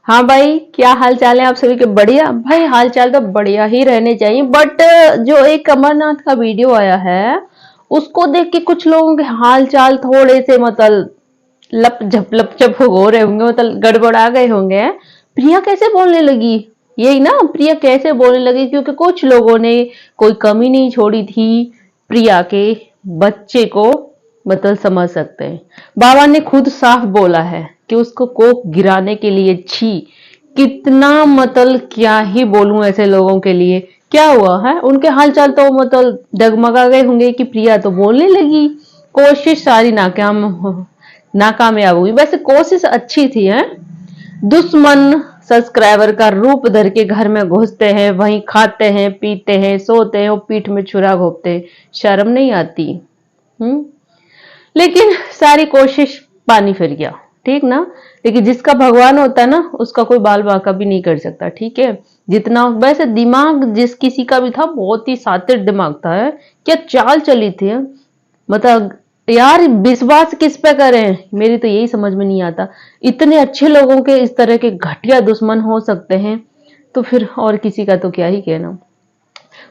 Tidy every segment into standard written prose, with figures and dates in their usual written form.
हाँ भाई, क्या हाल चाल है आप सभी के? बढ़िया भाई, हाल चाल तो बढ़िया ही रहने चाहिए। बट जो एक अमरनाथ का वीडियो आया है, उसको देख के कुछ लोगों के हाल चाल थोड़े से मतलब लप झप हो रहे होंगे, मतलब गड़बड़ा गए होंगे। प्रिया कैसे बोलने लगी? यही ना, प्रिया कैसे बोलने लगी? क्योंकि कुछ लोगों ने कोई कमी नहीं छोड़ी थी प्रिया के बच्चे को, मतलब समझ सकते हैं। बाबा ने खुद साफ बोला है कि उसको कोक गिराने के लिए छी। कितना मतलब क्या ही बोलूं ऐसे लोगों के लिए। क्या हुआ है उनके हालचाल तो मतलब डगमगा गए होंगे कि प्रिया तो बोलने लगी। कोशिश सारी नाकामयाब हुई। वैसे कोशिश अच्छी थी है। दुश्मन सब्सक्राइबर का रूप धर के घर में घुसते हैं, वहीं खाते हैं, पीते हैं, सोते हैं और पीठ में छुरा घोंपते हैं। शर्म नहीं आती? हम्म। लेकिन सारी कोशिश पानी फिर गया। ठीक ना? लेकिन जिसका भगवान होता है ना, उसका कोई बाल बांका भी नहीं कर सकता। ठीक है? जितना वैसे दिमाग जिस किसी का भी था, बहुत ही शातिर दिमाग था। है क्या चाल चली थी? मतलब यार, विश्वास किस पे करें? मेरी तो यही समझ में नहीं आता। इतने अच्छे लोगों के इस तरह के घटिया दुश्मन हो सकते हैं, तो फिर और किसी का तो क्या ही कहना।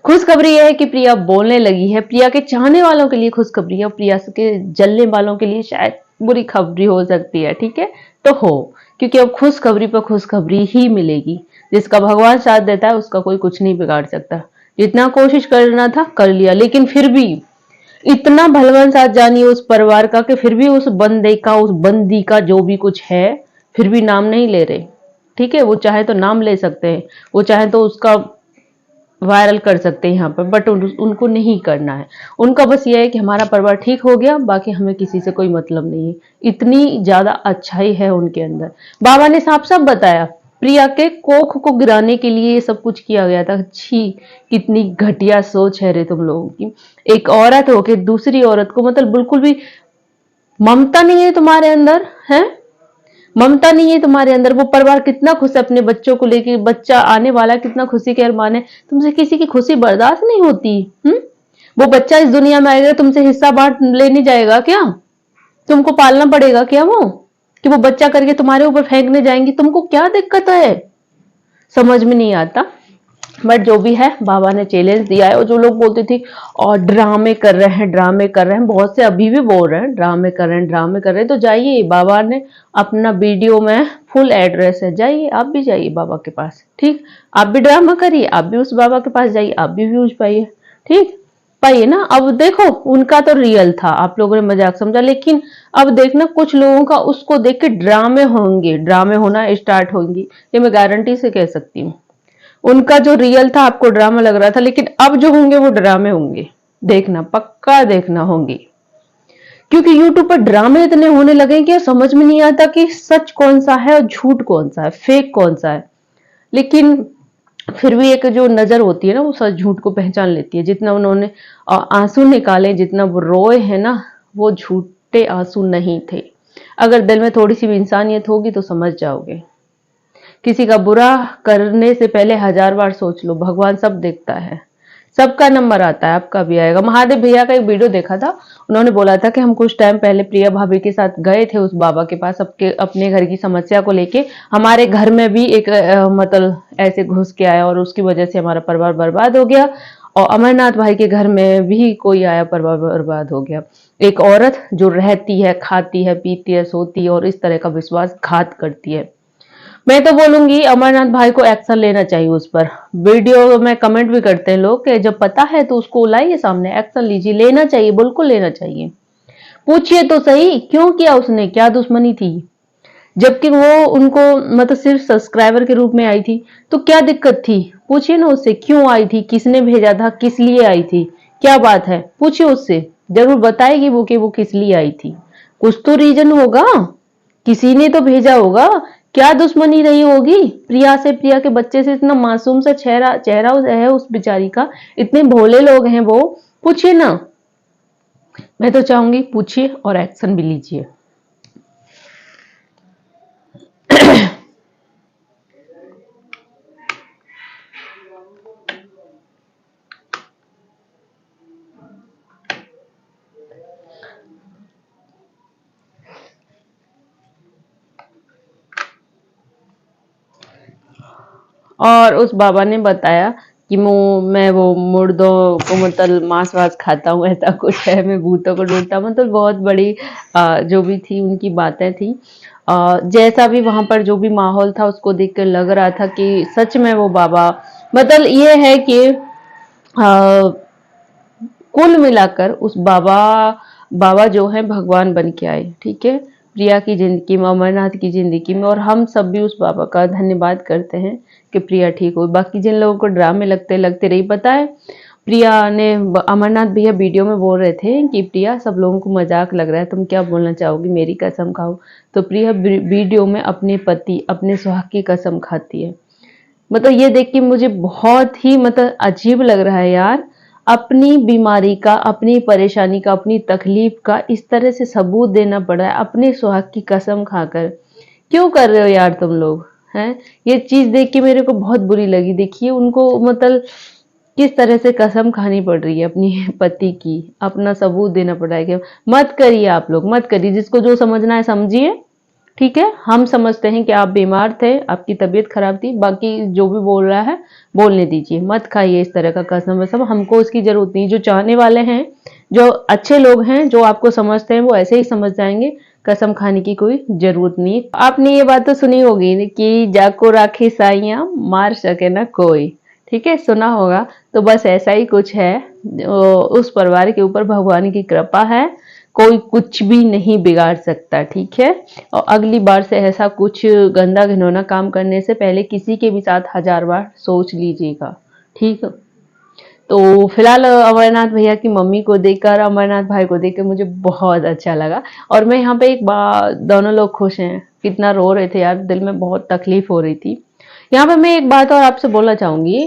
खुशखबरी यह है कि प्रिया बोलने लगी है। प्रिया के चाहने वालों के लिए खुशखबरी है, और प्रिया के जलने वालों के लिए शायद बुरी खबरी हो सकती है। ठीक है? तो हो, क्योंकि अब खुशखबरी पर खुशखबरी ही मिलेगी। जिसका भगवान साथ देता है उसका कोई कुछ नहीं बिगाड़ सकता। जितना कोशिश करना था कर लिया, लेकिन फिर भी इतना भलवन साथ जानिए उस परिवार का कि फिर भी उस बंदे का, उस बंदी का जो भी कुछ है, फिर भी नाम नहीं ले रहे। ठीक है? वो चाहे तो नाम ले सकते हैं, वो चाहे तो उसका वायरल कर सकते हैं यहाँ पर, बट उनको नहीं करना है। उनका बस ये है कि हमारा परिवार ठीक हो गया, बाकी हमें किसी से कोई मतलब नहीं है। इतनी ज्यादा अच्छाई है उनके अंदर। बाबा ने साफ साफ बताया, प्रिया के कोख को गिराने के लिए ये सब कुछ किया गया था। छी, कितनी घटिया सोच है रे तुम लोगों की। एक औरत हो के दूसरी औरत को, मतलब बिल्कुल भी ममता नहीं है तुम्हारे अंदर है। ममता नहीं है तुम्हारे अंदर। वो परिवार कितना खुश है अपने बच्चों को लेके, बच्चा आने वाला कितना खुशी के अरमान है। तुमसे किसी की खुशी बर्दाश्त नहीं होती? वो बच्चा इस दुनिया में आएगा, तुमसे हिस्सा बांट लेने जाएगा क्या? तुमको पालना पड़ेगा क्या वो? कि वो बच्चा करके तुम्हारे ऊपर फेंकने जाएंगी? तुमको क्या दिक्कत है? समझ में नहीं आता। बट जो भी है, बाबा ने चैलेंज दिया है। और जो लोग बोलते थे और ड्रामे कर रहे हैं, ड्रामे कर रहे हैं, बहुत से अभी भी बोल रहे हैं ड्रामे कर रहे हैं, ड्रामे कर रहे हैं, तो जाइए, बाबा ने अपना वीडियो में फुल एड्रेस है, जाइए, आप भी जाइए बाबा के पास। ठीक? आप भी ड्रामा करिए, आप भी उस बाबा के पास जाइए, आप भी व्यूज पाइए। ठीक? पाइए ना। अब देखो, उनका तो रियल था, आप लोगों ने मजाक समझा, लेकिन अब देखना कुछ लोगों का उसको देख के ड्रामे होंगे, ड्रामे होना स्टार्ट होंगी। ये मैं गारंटी से कह सकती हूँ। उनका जो रियल था आपको ड्रामा लग रहा था, लेकिन अब जो होंगे वो ड्रामे होंगे। देखना, पक्का देखना होंगे। क्योंकि यूट्यूब पर ड्रामे इतने होने लगे कि समझ में नहीं आता कि सच कौन सा है और झूठ कौन सा है, फेक कौन सा है। लेकिन फिर भी एक जो नजर होती है ना, वो सच झूठ को पहचान लेती है। जितना उन्होंने आंसू निकाले, जितना वो रोए हैं ना, वो झूठे आंसू नहीं थे। अगर दिल में थोड़ी सी भी इंसानियत होगी तो समझ जाओगे। किसी का बुरा करने से पहले हजार बार सोच लो, भगवान सब देखता है। सबका नंबर आता है, आपका भी आएगा। महादेव भैया का एक वीडियो देखा था, उन्होंने बोला था कि हम कुछ टाइम पहले प्रिया भाभी के साथ गए थे उस बाबा के पास, अपने घर की समस्या को लेके। हमारे घर में भी एक मतलब ऐसे घुस के आया और उसकी वजह से हमारा परिवार बर्बाद हो गया। और अमरनाथ भाई के घर में भी कोई आया, परिवार बर्बाद हो गया। एक औरत जो रहती है, खाती है, पीती है, सोती है और इस तरह का विश्वासघात करती है। मैं तो बोलूंगी अमरनाथ भाई को एक्शन लेना चाहिए उस पर। वीडियो में कमेंट भी करते हैं लोग कि जब पता है तो उसको लाइए सामने, एक्शन लीजिए, लेना चाहिए, बिल्कुल लेना चाहिए। पूछिए तो सही, क्यों किया उसने, क्या दुश्मनी थी? जबकि वो उनको मतलब सिर्फ सब्सक्राइबर के रूप में आई थी, तो क्या दिक्कत थी? पूछिए ना उससे, क्यों आई थी, किसने भेजा था, किस लिए आई थी, क्या बात है? पूछिए उससे, जरूर बताएगी वो कि वो किस लिए आई थी। कुछ तो रीजन होगा, किसी ने तो भेजा होगा। क्या दुश्मनी रही होगी प्रिया से, प्रिया के बच्चे से? इतना मासूम सा चेहरा चेहरा है उस बेचारी का, इतने भोले लोग हैं वो। पूछिए ना। मैं तो चाहूंगी पूछिए और एक्शन भी लीजिए। और उस बाबा ने बताया कि मैं वो मुर्दों को मतलब मांस वास खाता हूँ, ऐसा कुछ है, मैं भूतों को ढूंढता हूँ। मतलब बहुत बड़ी जो भी थी उनकी बातें थी। जैसा भी वहां पर जो भी माहौल था उसको देख कर लग रहा था कि सच में वो बाबा, मतलब ये है कि कुल मिलाकर उस बाबा बाबा जो है भगवान बन के आए, ठीक है, प्रिया की जिंदगी में, अमरनाथ की जिंदगी में। और हम सब भी उस बाबा का धन्यवाद करते हैं कि प्रिया ठीक हो। बाकी जिन लोगों को ड्रामे लगते लगते रही, पता है प्रिया ने, अमरनाथ भैया वीडियो में बोल रहे थे कि प्रिया सब लोगों को मजाक लग रहा है, तुम क्या बोलना चाहोगी, मेरी कसम खाओ। तो प्रिया वीडियो में अपने पति, अपने सुहाग की कसम खाती है। मतलब ये देख के मुझे बहुत ही मतलब अजीब लग रहा है यार। अपनी बीमारी का, अपनी परेशानी का, अपनी तकलीफ का इस तरह से सबूत देना पड़ा है अपने सुहाग की कसम खाकर। क्यों कर रहे हो यार तुम लोग, हैं? ये चीज देख के मेरे को बहुत बुरी लगी। देखिए उनको मतलब किस तरह से कसम खानी पड़ रही है अपनी पति की, अपना सबूत देना पड़ रहा है कि मत करिए, आप लोग मत करिए, जिसको जो समझना है समझिए, ठीक है। हम समझते हैं कि आप बीमार थे, आपकी तबीयत खराब थी, बाकी जो भी बोल रहा है बोलने दीजिए, मत खाइए इस तरह का कसम वसम, हमको उसकी जरूरत नहीं। जो चाहने वाले हैं, जो अच्छे लोग हैं, जो आपको समझते हैं, वो ऐसे ही समझ जाएंगे, कसम खाने की कोई जरूरत नहीं। आपने ये बात तो सुनी होगी कि जाको राखी साइयां मार सके ना कोई, ठीक है, सुना होगा। तो बस ऐसा ही कुछ है, उस परिवार के ऊपर भगवान की कृपा है, कोई कुछ भी नहीं बिगाड़ सकता, ठीक है। और अगली बार से ऐसा कुछ गंदा घिनौना काम करने से पहले किसी के भी साथ 1000 बार सोच लीजिएगा, ठीक है। तो फिलहाल अमरनाथ भैया की मम्मी को देखकर, अमरनाथ भाई को देखकर मुझे बहुत अच्छा लगा। और मैं यहाँ पे एक बात, दोनों लोग खुश हैं, कितना रो रहे थे यार, दिल में बहुत तकलीफ हो रही थी। यहाँ पे मैं एक बात और आपसे बोलना चाहूंगी।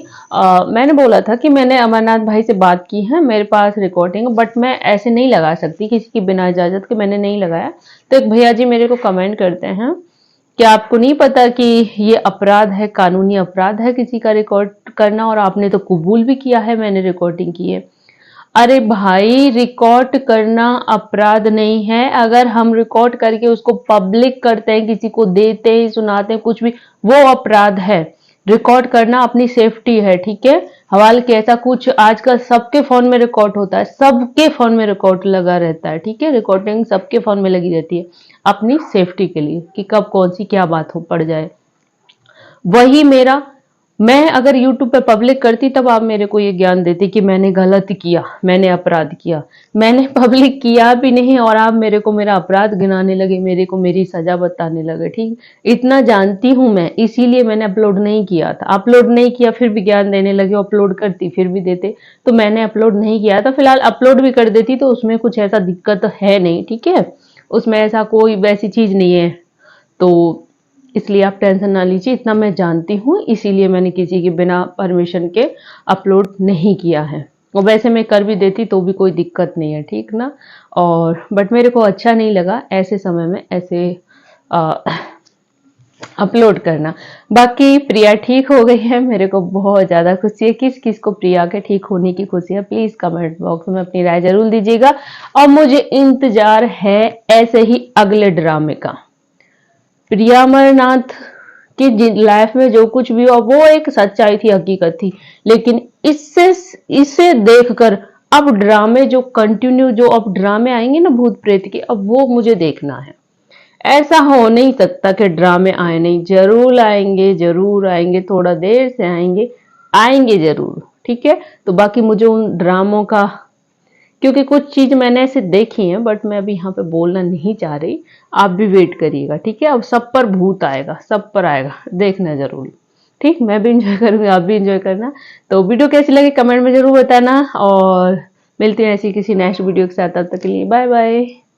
मैंने बोला था कि मैंने अमरनाथ भाई से बात की है, मेरे पास रिकॉर्डिंग, बट मैं ऐसे नहीं लगा सकती किसी की बिना इजाजत के, मैंने नहीं लगाया। तो एक भैया जी मेरे को कमेंट करते हैं, क्या आपको नहीं पता कि ये अपराध है, कानूनी अपराध है किसी का रिकॉर्ड करना, और आपने तो कबूल भी किया है मैंने रिकॉर्डिंग की है। अरे भाई, रिकॉर्ड करना अपराध नहीं है। अगर हम रिकॉर्ड करके उसको पब्लिक करते हैं, किसी को देते हैं, सुनाते हैं, कुछ भी, वो अपराध है। रिकॉर्ड करना अपनी सेफ्टी है, ठीक है। हवाल के ऐसा कुछ आजकल सबके फोन में रिकॉर्ड होता है, सबके फोन में रिकॉर्ड लगा रहता है, ठीक है, रिकॉर्डिंग सबके फोन में लगी रहती है अपनी सेफ्टी के लिए, कि कब कौन सी क्या बात हो पड़ जाए। वही मेरा, मैं अगर यूट्यूब पे पब्लिक करती तब आप मेरे को ये ज्ञान देते कि मैंने गलत किया, मैंने अपराध किया। मैंने पब्लिक किया भी नहीं और आप मेरे को मेरा अपराध गिनाने लगे, मेरे को मेरी सजा बताने लगे, ठीक। इतना जानती हूं मैं, इसीलिए मैंने अपलोड नहीं किया था। अपलोड नहीं किया फिर भी ज्ञान देने लगे, अपलोड करती फिर भी देते, तो मैंने अपलोड नहीं किया था। फिलहाल अपलोड भी कर देती तो उसमें कुछ ऐसा दिक्कत है नहीं, ठीक है, उसमें ऐसा कोई वैसी चीज नहीं है। तो इसलिए आप टेंशन ना लीजिए, इतना मैं जानती हूँ, इसीलिए मैंने किसी के बिना परमिशन के अपलोड नहीं किया है। और वैसे मैं कर भी देती तो भी कोई दिक्कत नहीं है, ठीक ना। और बट मेरे को अच्छा नहीं लगा ऐसे समय में ऐसे अपलोड करना। बाकी प्रिया ठीक हो गई है, मेरे को बहुत ज्यादा खुशी है। किस किस को प्रिया के ठीक होने की खुशी है, प्लीज कमेंट बॉक्स में अपनी राय जरूर दीजिएगा। और मुझे इंतजार है ऐसे ही अगले ड्रामे का। प्रिया अमरनाथ की लाइफ में जो कुछ भी हुआ वो एक सच्चाई थी, हकीकत थी, लेकिन इसे देखकर अब ड्रामे जो कंटिन्यू, जो अब ड्रामे आएंगे ना भूत प्रेत के, अब वो मुझे देखना है। ऐसा हो नहीं सकता कि ड्रामे आए नहीं, जरूर आएंगे, जरूर आएंगे, थोड़ा देर से आएंगे, आएंगे जरूर, ठीक है। तो बाकी मुझे उन ड्रामों का, क्योंकि कुछ चीज मैंने ऐसे देखी है बट मैं अभी यहाँ पे बोलना नहीं चाह रही, आप भी वेट करिएगा, ठीक है। अब सब पर भूत आएगा, सब पर आएगा, देखना जरूर, ठीक। मैं भी इंजॉय करूंगी, आप भी इंजॉय करना। तो वीडियो कैसी लगी कमेंट में जरूर बताना, और मिलते हैं ऐसी किसी नेक्स्ट वीडियो के साथ, तब तक के लिए बाय बाय।